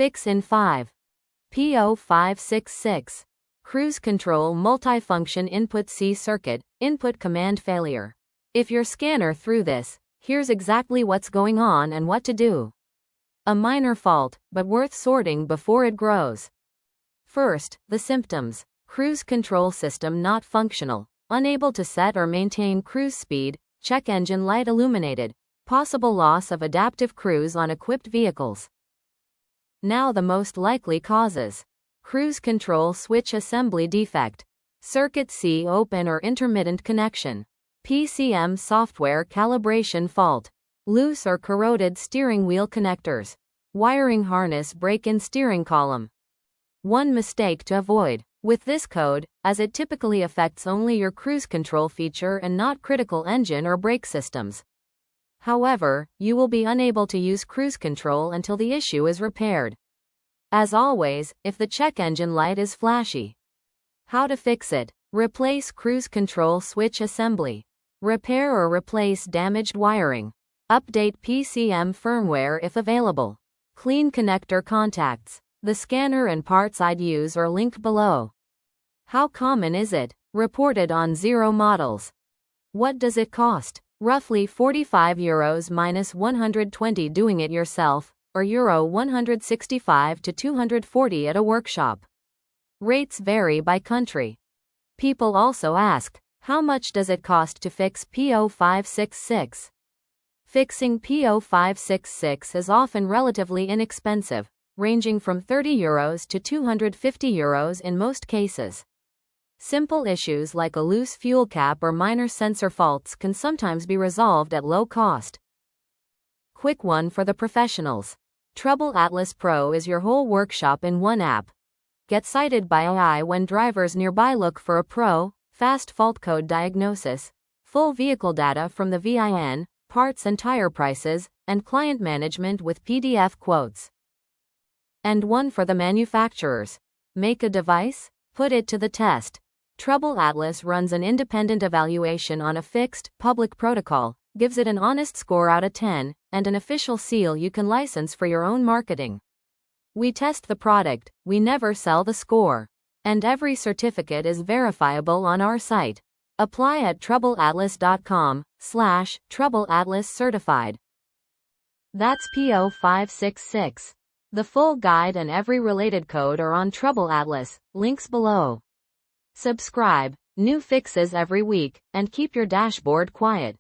Fix in 5. P0566. Cruise control multifunction input C circuit, input command failure. If your scanner threw this, here's exactly what's going on and what to do. A minor fault, but worth sorting before it grows. First, the symptoms. Cruise control system not functional, unable to set or maintain cruise speed, check engine light illuminated, possible loss of adaptive cruise on equipped vehicles. Now the most likely causes. Cruise control switch assembly defect, circuit C open or intermittent connection, PCM software calibration fault, loose or corroded steering wheel connectors, wiring harness break in steering column. One mistake to avoid. With this code, as it typically affects only your cruise control feature and not critical engine or brake systems. However, you will be unable to use cruise control until the issue is repaired. As always, if the check engine light is flashy. How to fix it? Replace cruise control switch assembly. Repair or replace damaged wiring. Update PCM firmware if available. Clean connector contacts. The scanner and parts I'd use are linked below. How common is it? Reported on 0 models. What does it cost? Roughly €45 minus 120 doing it yourself, or Euro 165 to 240 at a workshop. Rates vary by country. People also ask, how much does it cost to fix P0566? Fixing P0566 is often relatively inexpensive, ranging from €30 to €250 in most cases. Simple issues like a loose fuel cap or minor sensor faults can sometimes be resolved at low cost. Quick one for the professionals. TroubleAtlas Pro is your whole workshop in one app. Get cited by AI when drivers nearby look for a pro, fast fault code diagnosis, full vehicle data from the VIN, parts and tire prices, and client management with PDF quotes. And one for the manufacturers. Make a device? Put it to the test. TroubleAtlas runs an independent evaluation on a fixed, public protocol, gives it an honest score out of 10, and an official seal you can license for your own marketing. We test the product, we never sell the score. And every certificate is verifiable on our site. Apply at TroubleAtlas.com/TroubleAtlas certified. That's P0566. The full guide and every related code are on TroubleAtlas, links below. Subscribe, new fixes every week, and keep your dashboard quiet.